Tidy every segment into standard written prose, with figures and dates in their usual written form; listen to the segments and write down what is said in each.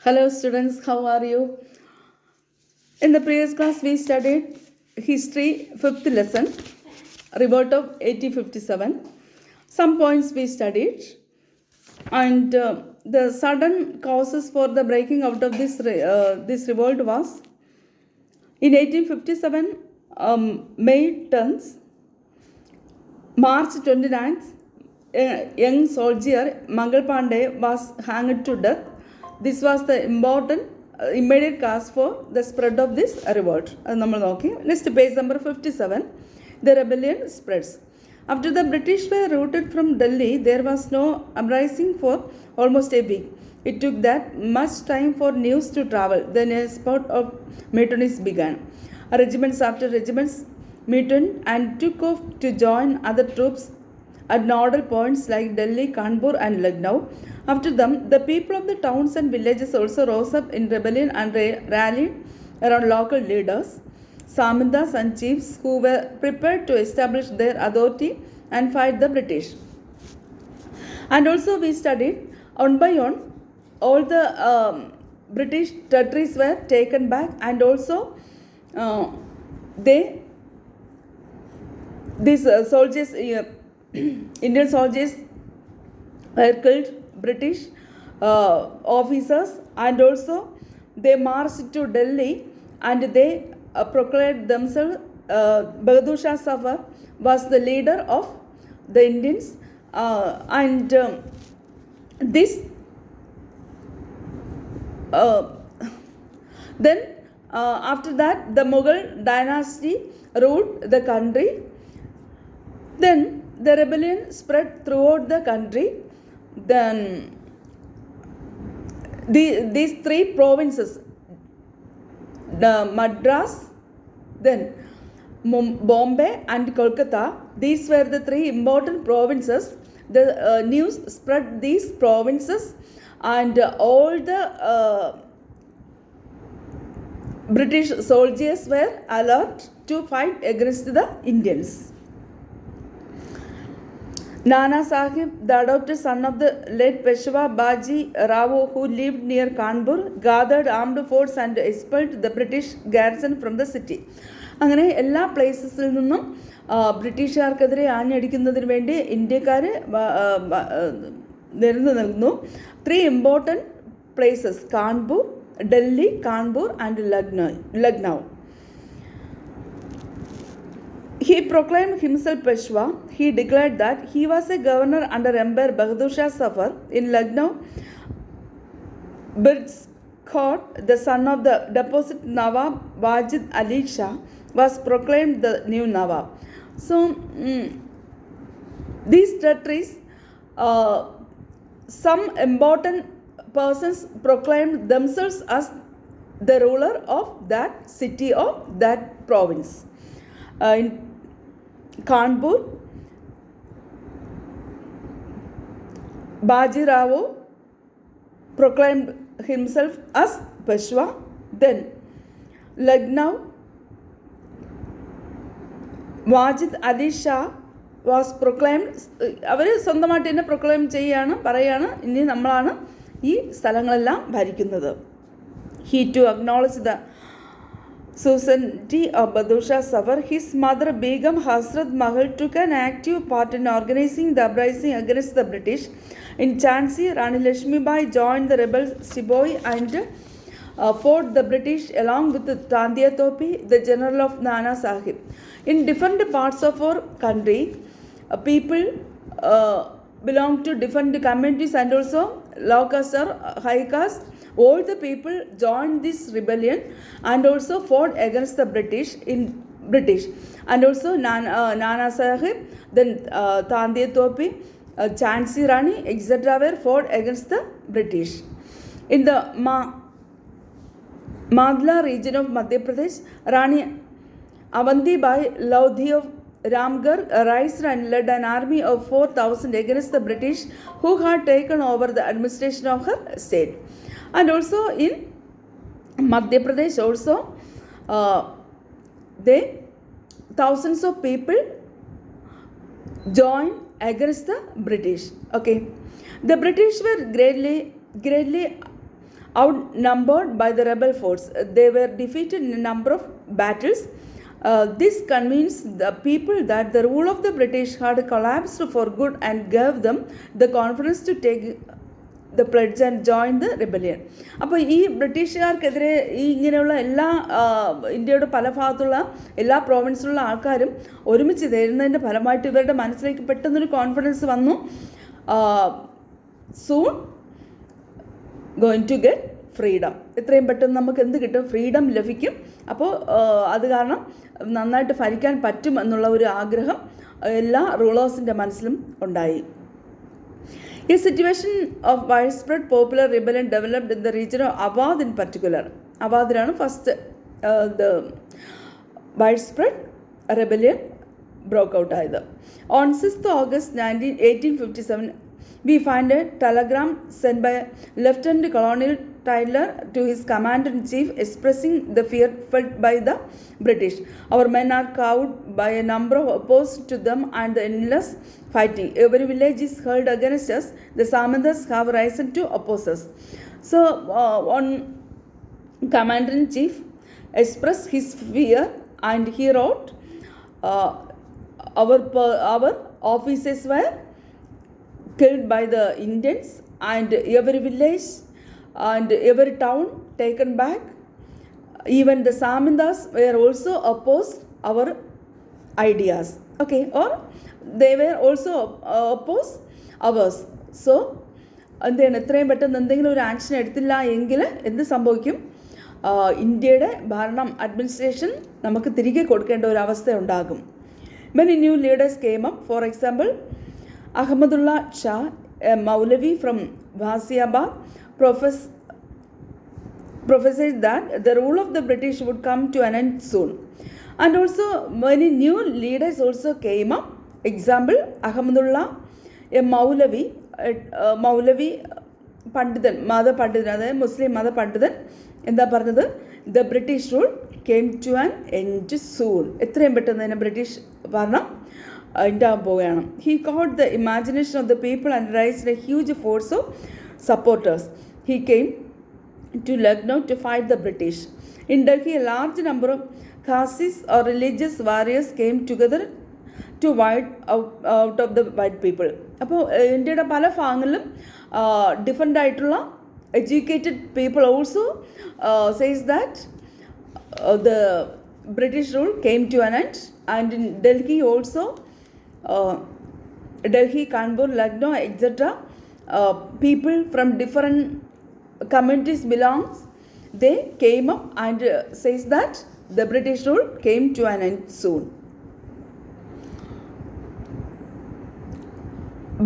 Hello students, how are you? In the previous class we studied history 5th lesson, revolt of 1857. Some points we studied and the sudden causes for the breaking out of this revolt was in 1857 May 10th, March 29th, a young soldier Mangal Pandey was hanged to death. This was the important immediate cause for the spread of this revolt. Next page number 57. The rebellion spreads. After the British were routed from Delhi, there was no uprising for almost a week. It took that much time for news to travel. Then a spurt of mutinies began. Regiments after regiments mutinied and took off to join other troops at nodal points like Delhi, Kanpur, and Lucknow. After them, the people of the towns and villages also rose up in rebellion and rallied around local leaders, Samantas and chiefs who were prepared to establish their authority and fight the British. And also we studied one by one all the British territories were taken back, and also these soldiers, Indian soldiers were killed, British officers, and also they marched to Delhi and they proclaimed themselves. Bahadur Shah Zafar was the leader of the Indians, and this then after that the Mughal dynasty ruled the country. Then the rebellion spread throughout the country. Then these three provinces, the Madras, then Bombay and Kolkata, these were the three important provinces. The news spread these provinces, and all the British soldiers were alert to fight against the Indians. Nana Sahib, the adopted son of the late Peshwa Baji Rao, who lived near Kanpur, gathered armed force and expelled the British garrison from the city. അങ്ങനെ എല്ലാ പ്ലേസസിൽ നിന്നും ബ്രിട്ടീഷുകാർക്കെതിരെ ആഞ്ഞടിക്കുന്നതിന് വേണ്ടി ഇന്ത്യക്കാർ നിരന്നു നിൽക്കുന്നു. 3 important places: Kanpur, Delhi, Kanpur, and Lucknow. He proclaimed himself Peshwa. He declared that he was a governor under Emperor Bahadur Shah Zafar. In Lucknow, Birds Court, the son of the deposed Nawab Wajid Ali Shah, was proclaimed the new Nawab. So, these territories, some important persons proclaimed themselves as the ruler of that city or that province. In Kanpur, Baji Rao proclaimed himself as Peshwa. Then Lucknow, Wajid Ali Shah was proclaimed. അവർ സ്വന്തമായിട്ട് തന്നെ proclaim പറയാണ് ഇനി നമ്മളാണ് ഈ സ്ഥലങ്ങളെല്ലാം ഭരിക്കുന്നത്. He too acknowledged the suzerainty of Bahadur Shah Zafar. His mother Begum Hasrat Mahal took an active part in organizing the uprising against the British. In Jhansi, Rani Lakshmi Bai joined the rebel Sepoy and fought the British along with Tandia Topi, the general of Nana Sahib. In different parts of our country, people belong to different communities, and also low caste or high caste. All the people joined this rebellion and also fought against the British. And also Nana Sahib, then Tandia Topi, Jhansi Rani, etc. were fought against the British. In the Madla region of Madhya Pradesh, Rani Avanti Bai Lodhi of Ramgarh raised and led an army of 4,000 against the British, who had taken over the administration of her state. And also in Madhya Pradesh also, thousands of people joined against the British. Okay, the British were greatly outnumbered by the rebel force. They were defeated in a number of battles. This convinced the people that the rule of the British had collapsed for good and gave them the confidence to take the pledge and join the rebellion. അപ്പോൾ ഈ ബ്രിട്ടീഷുകാർക്കെതിരെ ഈ ഇങ്ങനെയുള്ള എല്ലാ ഇന്ത്യയുടെ പല ഭാഗത്തുള്ള എല്ലാ പ്രോവിൻസിലുള്ള ആൾക്കാരും ഒരുമിച്ച് ചേരുന്നതിൻ്റെ ഫലമായിട്ട് ഇവരുടെ മനസ്സിലേക്ക് പെട്ടെന്നൊരു കോൺഫിഡൻസ് വന്നു, soon going to get freedom. എത്രയും പെട്ടെന്ന് നമുക്ക് എന്ത് കിട്ടും? ഫ്രീഡം ലഭിക്കും. അപ്പോൾ അത് കാരണം നന്നായിട്ട് ഭരിക്കാൻ പറ്റും എന്നുള്ള ഒരു ആഗ്രഹം എല്ലാ റൂളേഴ്സിൻ്റെ മനസ്സിലും ഉണ്ടായി. A situation of widespread popular rebellion developed in the region of Awadh in particular. Awadhilanu first the widespread rebellion broke out either. On 6th August 1857, we find a telegram sent by Lieutenant Colonel Tyler to his commander-in-chief expressing the fear felt by the British. Our men are cowed by a number of opposed to them and the endless fighting. Every village is hurled against us. The Samandas have risen to oppose us. So, on commander-in-chief expressed his fear and he wrote, our officers were killed by the Indians and every village and every town taken back. Even the Samandas were also opposed our ideas. Okay, or they were also opposed ours. So എന്താണ് എത്രയും പെട്ടെന്ന് എന്തെങ്കിലും ഒരു action എടുത്തില്ല എങ്കിൽ എന്ത് സംഭവിക്കും? ഇന്ത്യയുടെ ഭരണം അഡ്മിനിസ്ട്രേഷൻ നമുക്ക് തിരികെ കൊടുക്കേണ്ട ഒരു അവസ്ഥ ഉണ്ടാകും. Many new leaders came up. For example, Ahmadullah Shah, a Maulavi from Ghaziabad, prophesied that the rule of the British would come to an end soon. And also many new leaders also came up. Example, Ahmadullah, a Maulavi പണ്ഡിതൻ, മതപണ്ഡിതൻ, അതായത് മുസ്ലിം മതപണ്ഡിതൻ എന്താ പറഞ്ഞത്? The British rule came to an end soon. എത്രയും പെട്ടെന്ന് തന്നെ British ഭരണം ഉണ്ടാകാൻ പോവുകയാണ്. He caught the imagination of the people and raised a huge force of supporters. He came to Lucknow to fight the British. In Delhi, a large number of Khazis or religious warriors came together to wipe out of the white people. അപ്പോൾ ഇന്ത്യയുടെ പല ഭാഗങ്ങളിലും different ആയിട്ടുള്ള educated people also says that the British rule came to an end. And in Delhi also, Delhi, Kanpur, Lucknow, etc., people from different communities belongs, they came up and says that the British rule came to an end soon.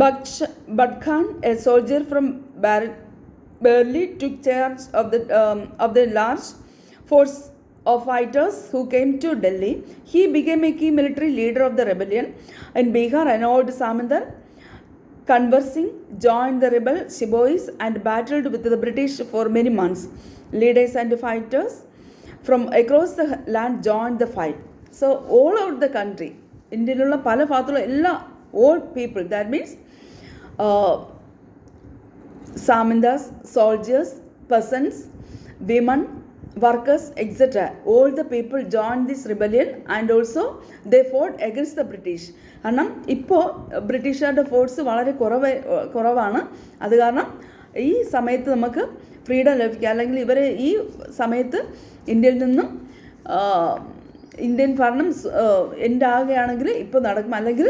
But Khan, a soldier from Burli, took charge of the large force of fighters who came to Delhi. He became a key military leader of the rebellion. In Bihar, an old Samandar, conversing, joined the rebel Shibois and battled with the British for many months. Leaders and fighters from across the land joined the fight. So all over the country, ഇന്ത്യയിലുള്ള പല ഭാഗത്തുള്ള എല്ലാ all people, that means Samandas, soldiers, peasants, women, workers, etc., all the people joined this rebellion and also they fought against the British. കാരണം ഇപ്പോൾ ബ്രിട്ടീഷുകാരുടെ force വളരെ കുറവാണ്. അത് കാരണം ഈ സമയത്ത് നമുക്ക് ഫ്രീഡം ലഭിക്കുക, അല്ലെങ്കിൽ ഇവരെ ഈ സമയത്ത് ഇന്ത്യയിൽ നിന്നും ഇന്ത്യൻ ഭരണം എൻ്റെ ആകുകയാണെങ്കിൽ ഇപ്പോൾ നടക്കും, അല്ലെങ്കിൽ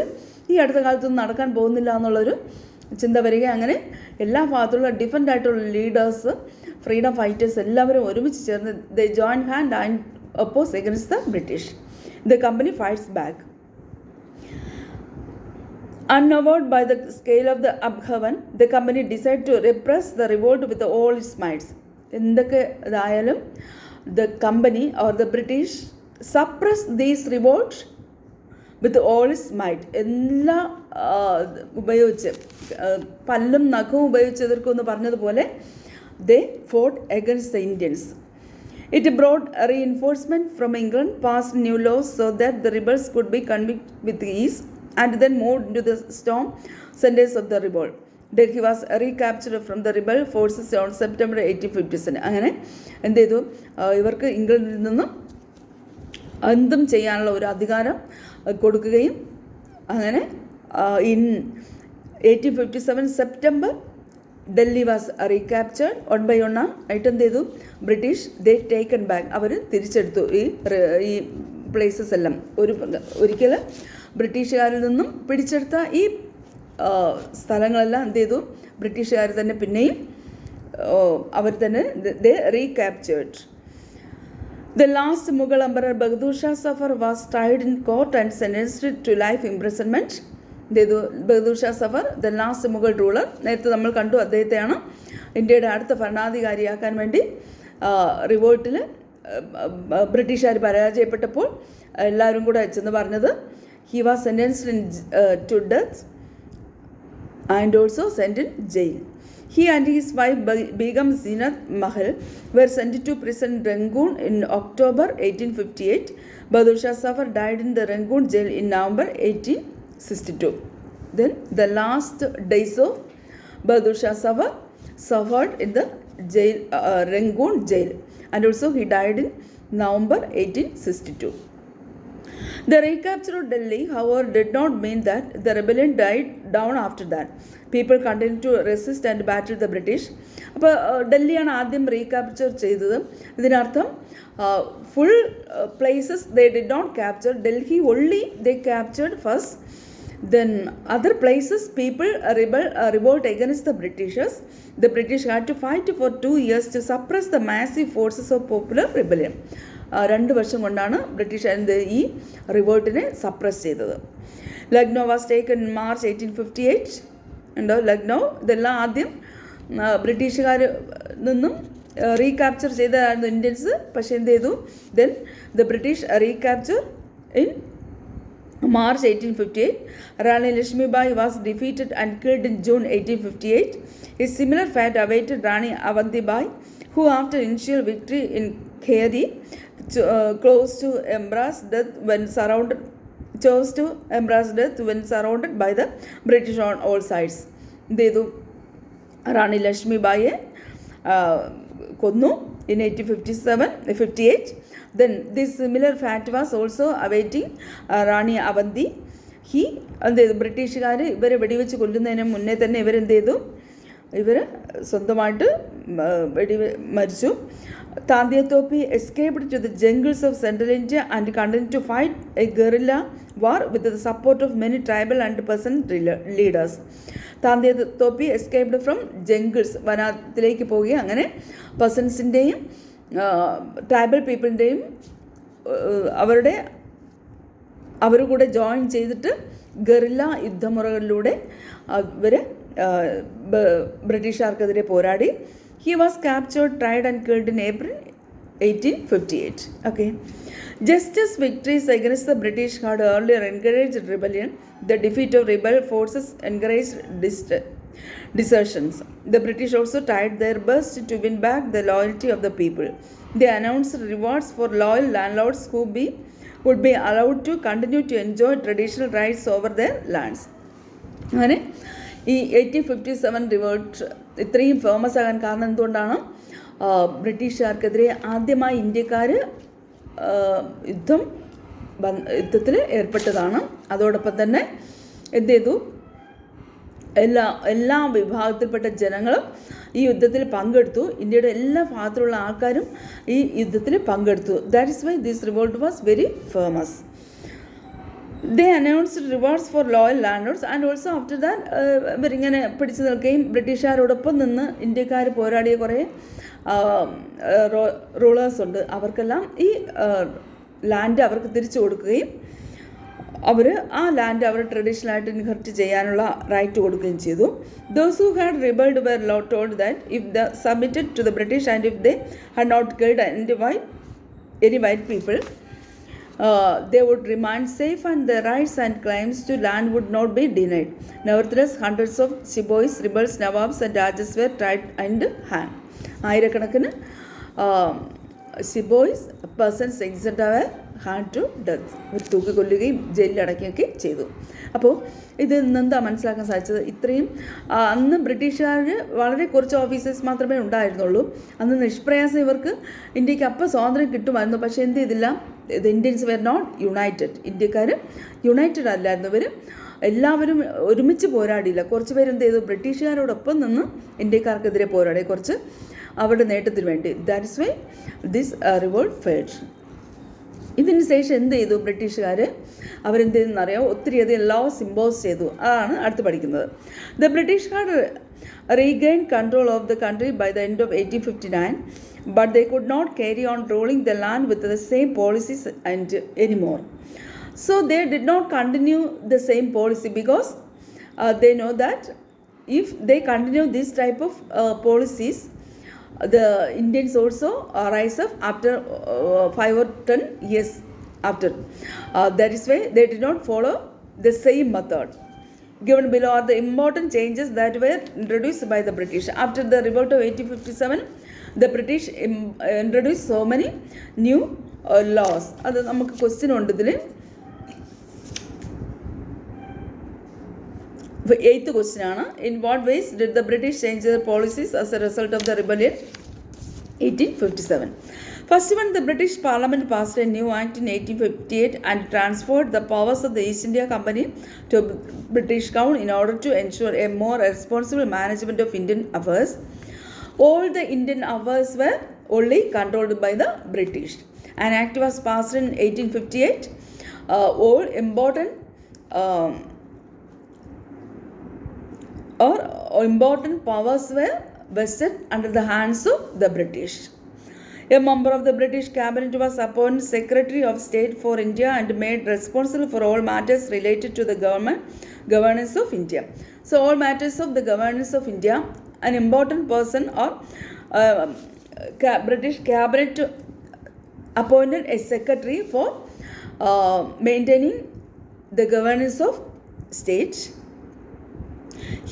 ഈ അടുത്ത കാലത്തൊന്നും നടക്കാൻ പോകുന്നില്ല എന്നുള്ളൊരു ചിന്ത വരിക. അങ്ങനെ എല്ലാ ഭാഗത്തുള്ള ഡിഫറെൻ്റ് ആയിട്ടുള്ള ലീഡേഴ്സ്, ഫ്രീഡം ഫൈറ്റേഴ്സ് എല്ലാവരും ഒരുമിച്ച് ചേർന്ന് they join hand and oppose against the British. The company fights back. Unawed by the scale of the upheaval, the company decided to repress the revolt with all its might. എന്തൊക്കെ ഇതായാലും the company or the British suppressed these revolts with all its might. എല്ലാ ഉപയോഗിച്ച് പല്ലും നഖവും ഉപയോഗിച്ച് എതിർക്കുമെന്ന് പറഞ്ഞതുപോലെ they fought against the Indians. It brought a reinforcement from England, passed new laws so that the rebels could be convicted with ease, and then moved into the storm centers of the revolt. Delhi was recaptured from the rebel forces on September 1857. അങ്ങനെ എന്ത് ചെയ്തു, ഇവർക്ക് ഇംഗ്ലണ്ടിൽ നിന്നും എന്തും ചെയ്യാനുള്ള ഒരു അധികാരം കൊടുക്കുകയും അങ്ങനെ in 1857 September Delhi was recaptured one by one ആയിട്ട് എന്ത് ചെയ്തു, ബ്രിട്ടീഷ് ദേ ടേക്കൺ ബാക്ക്, അവർ തിരിച്ചെടുത്തു ഈ പ്ലേസസ് എല്ലാം. ഒരിക്കൽ ബ്രിട്ടീഷുകാരിൽ നിന്നും പിടിച്ചെടുത്ത ഈ സ്ഥലങ്ങളെല്ലാം എന്ത് ചെയ്തു, ബ്രിട്ടീഷുകാർ തന്നെ പിന്നെയും അവർ തന്നെ ദേ റീക്യാപ്ചേർഡ്. The last Mughal Emperor Bahadur Shah Zafar was tried in court and sentenced to life imprisonment. Bahadur Shah Zafar, the last Mughal ruler. നേരത്തെ നമ്മൾ കണ്ടു, അദ്ദേഹത്തെയാണ് ഇന്ത്യയുടെ അടുത്ത ഭരണാധികാരിയാക്കാൻ വേണ്ടി റിവോൾട്ടിൽ ബ്രിട്ടീഷുകാർ പരാജയപ്പെട്ടപ്പോൾ എല്ലാവരും കൂടെ ചെന്ന് പറഞ്ഞത്. He was sentenced to death and also sent in jail. He and his wife Begum Zeenat Mahal were sent to prison Rangoon in October 1858. Bahadur Shah Zafar died in the Rangoon jail in November 1862. Then the last days of Bahadur Shah Zafar suffered in the jail, Rangoon jail, and also he died in November 1862. The recapture of Delhi, however, did not mean that the rebellion died down after that. People continued to resist and battle the British. അപ്പോൾ ഡൽഹിയാണ് ആദ്യം recapture ചെയ്തത്. ഇതിനർത്ഥം full places they did not capture, Delhi only they captured first. Then other places people revolt against the Britishers. The British had to fight for 2 years to suppress the massive forces of popular rebellion. 2 വർഷം കൊണ്ടാണ് British ഈ റിവോൾട്ടിനെ suppress ചെയ്തത്. Lucknow was taken March 1858. ഉണ്ടോ ലക്നൗ, ഇതെല്ലാം ആദ്യം ബ്രിട്ടീഷുകാർ നിന്നും recapture ചെയ്തതായിരുന്നു ഇന്ത്യൻസ്. പക്ഷേ എന്ത് ചെയ്തു, then the British recapture in March 1858. Rani Lakshmibai was defeated and killed in June 1858. A similar fate awaited Rani Avanti Bai, who after initial victory in Kheri chose to embrace death when surrounded by the British on all sides. എന്ത് ചെയ്തു, റാണി ലക്ഷ്മിബായിയെ കൊന്നു in 1858. Then this similar fact was also awaiting Rani Avanti. എന്ത് ചെയ്തു, ബ്രിട്ടീഷുകാർ ഇവരെ വെടിവെച്ച് കൊല്ലുന്നതിന് മുന്നേ തന്നെ ഇവരെന്ത് ചെയ്തു, ഇവർ സ്വന്തമായിട്ട് മരിച്ചു. Tandya Topi escaped to the jungles of Central India and continued to fight a guerrilla war with the support of many tribal and peasant leaders. Tandya Topi escaped from jungles, വനത്തിലേക്ക് പോവുകയും അങ്ങനെ പെസൻസിൻ്റെയും ട്രൈബൽ പീപ്പിളിൻ്റെയും അവർ കൂടെ join ചെയ്തിട്ട് guerrilla യുദ്ധമുറകളിലൂടെ ഇവർ ബ്രിട്ടീഷുകാർക്കെതിരെ പോരാടി. He was captured, tried and killed in April 1858. Okay. Just as victories against the British had earlier encouraged rebellion, the defeat of rebel forces encouraged desertions. The British also tried their best to win back the loyalty of the people. They announced rewards for loyal landlords who would be allowed to continue to enjoy traditional rights over their lands. അങ്ങനെ ഈ 1857 revolt ഇത്രയും famous ആകാൻ കാരണം എന്തുകൊണ്ടാണ്, ബ്രിട്ടീഷുകാർക്കെതിരെ ആദ്യമായി ഇന്ത്യക്കാർ യുദ്ധത്തിൽ ഏർപ്പെട്ടതാണ്. അതോടൊപ്പം തന്നെ എന്ത് ചെയ്തു, എല്ലാ വിഭാഗത്തിൽപ്പെട്ട ജനങ്ങളും ഈ യുദ്ധത്തിൽ പങ്കെടുത്തു. ഇന്ത്യയുടെ എല്ലാ ഭാഗത്തുള്ള ആൾക്കാരും ഈ യുദ്ധത്തിൽ പങ്കെടുത്തു. That is why this revolt was very famous. They announced rewards for loyal landlords and also after that ഇവരിങ്ങനെ പിടിച്ചു നിൽക്കുകയും ബ്രിട്ടീഷുകാരോടൊപ്പം നിന്ന് ഇന്ത്യക്കാർ പോരാടിയ കുറേ റൂളേഴ്സ് ഉണ്ട്. അവർക്കെല്ലാം ഈ ലാൻഡ് അവർക്ക് തിരിച്ചു കൊടുക്കുകയും അവർ ആ ലാൻഡ് അവർ ട്രഡീഷണലായിട്ട് ഇൻഹെറിറ്റ് ചെയ്യാനുള്ള റൈറ്റ് കൊടുക്കുകയും ചെയ്തു. Those who had rebelled were told that if they submitted to the British and if they had not killed any white people, they would remain safe and their rights and claims to land would not be denied. Nevertheless, hundreds of sepoys, rebels, nawabs and rajas were tried and hanged. ആയിരക്കണക്കിന് sepoys, persons, etc. were had to death. ഒരു തൂക്കിക്കൊല്ലുകയും ജയിലിലടയ്ക്കുകയൊക്കെ ചെയ്തു. അപ്പോൾ ഇതിൽ നിന്ന് എന്താ മനസ്സിലാക്കാൻ സാധിച്ചത്? ഇത്രയും അന്ന് ബ്രിട്ടീഷുകാർ വളരെ കുറച്ച് ഓഫീസേഴ്സ് മാത്രമേ ഉണ്ടായിരുന്നുള്ളൂ. അന്ന് നിഷ്പ്രയാസം ഇവർക്ക് ഇന്ത്യക്ക് അപ്പം സ്വാതന്ത്ര്യം കിട്ടുമായിരുന്നു. പക്ഷേ എന്ത് ചെയ്തില്ല? The Indians were not united. ഇന്ത്യക്കാർ യുണൈറ്റഡ് അല്ലായിരുന്നു. ഇവർ എല്ലാവരും ഒരുമിച്ച് പോരാടിയില്ല. കുറച്ച് പേര് എന്ത് ചെയ്തു? ബ്രിട്ടീഷുകാരോടൊപ്പം നിന്ന് ഇന്ത്യക്കാർക്കെതിരെ പോരാടി, കുറച്ച് അവരുടെ നേട്ടത്തിന് വേണ്ടി. That's why this revolt failed. ഇതിന് ശേഷം എന്ത് ചെയ്തു ബ്രിട്ടീഷുകാർ? അവരെന്ത് ചെയ്തെന്നറിയാമോ? ഒത്തിരിയധികം ലോസ് ഇമ്പോസ് ചെയ്തു. അതാണ് അടുത്ത് പഠിക്കുന്നത്. The British had regain control of the country by the end of 1859, but they could not carry on ruling the land with the same policies and anymore. So they did not continue the same policy because they know that if they continue this type of policies, the Indians also rise up after 5 or 10 years after. That is why they did not follow the same method. Given below are the important changes that were introduced by the British. After the revolt of 1857, the British introduced so many new laws. അത് നമുക്ക് question ഉണ്ട് ഇതിൽ. 8th question ആണ്. In what ways did the British change their policies as a result of the rebellion 1857? First one, the British Parliament passed a new act in 1858 and transferred the powers of the East India Company to British Crown in order to ensure a more responsible management of Indian affairs. All the Indian affairs were only controlled by the British. An act was passed in 1858. All important important powers were vested under the hands of the British. A member of the British cabinet was appointed Secretary of State for India and made responsible for all matters related to the governance of India. So all matters of the governance of India, an important person or British cabinet appointed a secretary for maintaining the governance of state.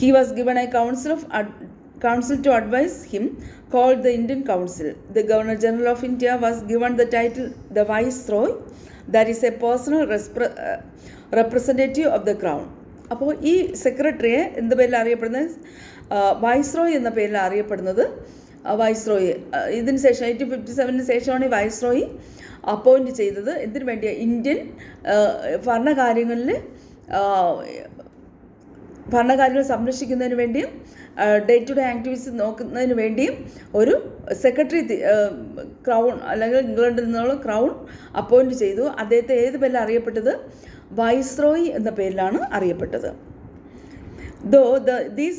He was given a council to advise him called the Indian Council. The Governor General of India was given the title the Viceroy, that is a personal representative of the Crown. അപ്പോൾ ഈ സെക്രട്ടറിയെ എന്ത് പേരിൽ അറിയപ്പെടുന്നത്? Viceroy എന്ന പേരിൽ അറിയപ്പെടുന്നത്. Viceroy ഇതിന് ശേഷം 1857 ശേഷമാണ് ഈ വൈസ്രോയ് അപ്പോയിൻറ്റ് ചെയ്തത്. എന്തിനു വേണ്ടിയാണ്? ഇന്ത്യൻ ഭരണകാര്യങ്ങൾ സംരക്ഷിക്കുന്നതിന് വേണ്ടിയും ഡേ ടു ഡേ ആക്ടിവിറ്റീസ് നോക്കുന്നതിന് വേണ്ടിയും ഒരു സെക്രട്ടറി ക്രൗൺ അല്ലെങ്കിൽ ഇംഗ്ലണ്ടിൽ നിന്നുള്ള ക്രൗൺ അപ്പോയിൻറ്റ് ചെയ്തു. അദ്ദേഹത്തെ ഏത് പേരിൽ അറിയപ്പെട്ടത്? വൈസ്രോയ് എന്ന പേരിലാണ് അറിയപ്പെട്ടത്. These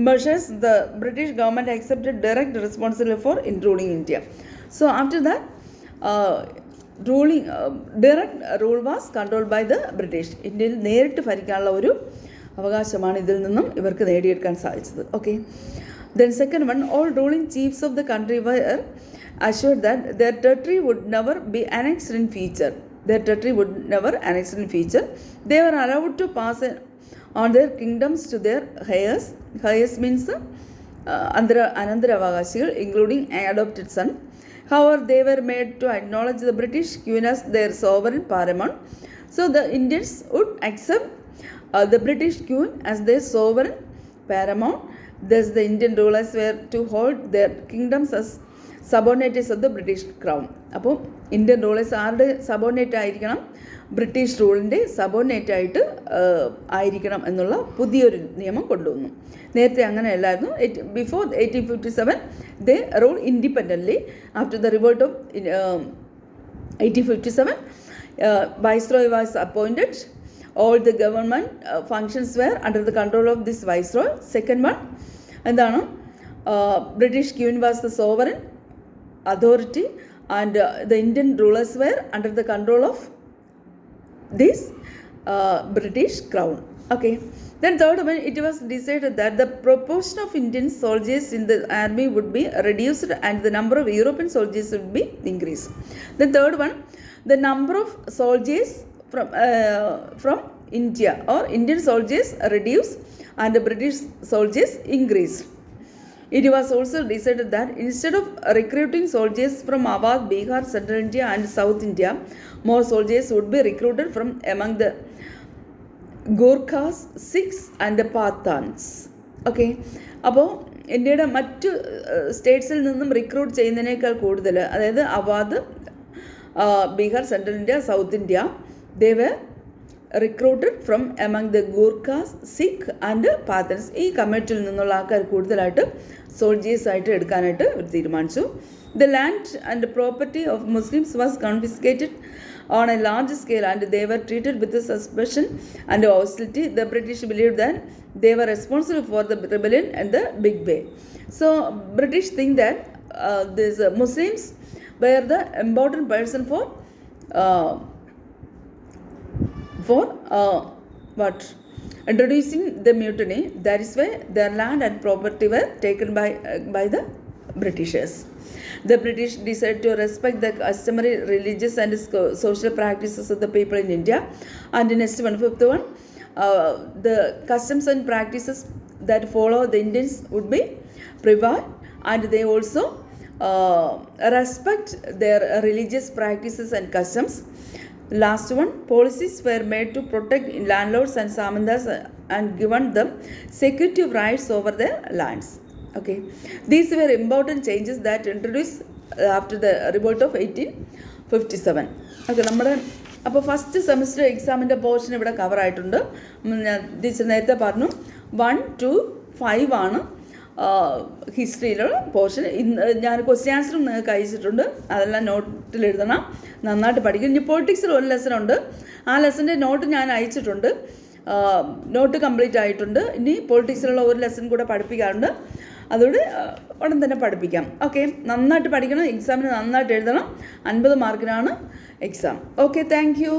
measures the British government accepted direct responsibility for ruling India. So after that direct rule was controlled by the British. ഇന്ത്യയിൽ നേരിട്ട് ഭരിക്കാനുള്ള ഒരു അവകാശമാണ് ഇതിൽ നിന്നും ഇവർക്ക് നേടിയെടുക്കാൻ സാധിച്ചത്. Okay. Then second one, all ruling chiefs of the country were assured that their territory would never be annexed in future. They were allowed to pass on their kingdoms to their heirs. Heirs means anandaravakashigal, including adopted son. However, they were made to acknowledge the British Queen as their sovereign paramount. So the Indians would accept the British Queen as their sovereign paramount. Thus the Indian rulers were to hold their kingdoms as subordinates of the British Crown. അപ്പോൾ Indian rulers ആരുടെ subordinate ആയിരിക്കണം? British റൂളിൻ്റെ subordinate ആയിട്ട് ആയിരിക്കണം എന്നുള്ള പുതിയൊരു നിയമം കൊണ്ടുവന്നു. നേരത്തെ അങ്ങനെയല്ലായിരുന്നു. Before 1857 they rule independently. After the revolt of 1857 Viceroy was appointed. All the government functions were under the control of this Viceroy. Second one, എന്താണ്? British Queen was the sovereign authority and the Indian rulers were under the control of this British Crown. Okay. Then third one, it was decided that the proportion of Indian soldiers in the army would be reduced and the number of European soldiers would be increased. The third one, the number of soldiers from India or Indian soldiers reduced and the British soldiers increased. It was also decided that instead of recruiting soldiers from Awadh, Bihar, Central India and South India, more soldiers would be recruited from among the Gorkhas, Sikhs and the Pathans. Okay, അപ്പോൾ ഇന്ത്യയുടെ മറ്റ് സ്റ്റേറ്റ്സിൽ നിന്നും recruit ചെയ്യുന്നതിനേക്കാൾ കൂടുതൽ, അതായത് Awadh, Bihar, central India, south India, they were recruited from among the Gurkhas, Sikh and Pathans. ഈ കമ്മ്യൂണിറ്റിയിൽ നിന്നുള്ള ആൾക്കാർ കൂടുതലായിട്ട് സോൾജേഴ്സായിട്ട് എടുക്കാനായിട്ട് തീരുമാനിച്ചു. The land and property of Muslims was confiscated on a large scale and they were treated with suspicion and hostility. The British believed that they were responsible for the rebellion in the big way. So British think that these Muslims were the important person for what? Introducing the mutiny. That is why their land and property were taken by the Britishers. The British decided to respect the customary religious and social practices of the people in India. And next one, fifth one, the customs and practices that follow the Indians would be preserved, and they also respect their religious practices and customs. Last one, policies were made to protect landlords and samandas and given them security rights over their lands. Okay, these were important changes that introduced after the revolt of 1857. Okay, നമ്മുടെ അപ്പോൾ first semester എക്സാമിൻ്റെ portion ഇവിടെ cover ആയിട്ടുണ്ട്. Teacher നേരത്തെ പറഞ്ഞു 1 to 5 ആണ് ഹിസ്റ്ററിയിലുള്ള portion. ഞാൻ question ആൻസറും നിങ്ങൾക്ക് അയച്ചിട്ടുണ്ട്, അതെല്ലാം നോട്ടിൽ എഴുതണം, നന്നായിട്ട് പഠിക്കും. ഇനി പൊളിറ്റിക്സിൽ ഒരു ലെസൺ ഉണ്ട്, ആ ലെസൻ്റെ നോട്ട് ഞാൻ അയച്ചിട്ടുണ്ട്, നോട്ട് കംപ്ലീറ്റ് ആയിട്ടുണ്ട്. ഇനി പൊളിറ്റിക്സിലുള്ള ഒരു ലെസൺ കൂടെ പഠിപ്പിക്കാറുണ്ട്, അതുകൊണ്ട് ഉടൻ തന്നെ പഠിപ്പിക്കാം. ഓക്കെ, നന്നായിട്ട് പഠിക്കണം, എക്സാമിന് നന്നായിട്ട് എഴുതണം. 50 മാർക്കിനാണ് എക്സാം. Okay, thank you.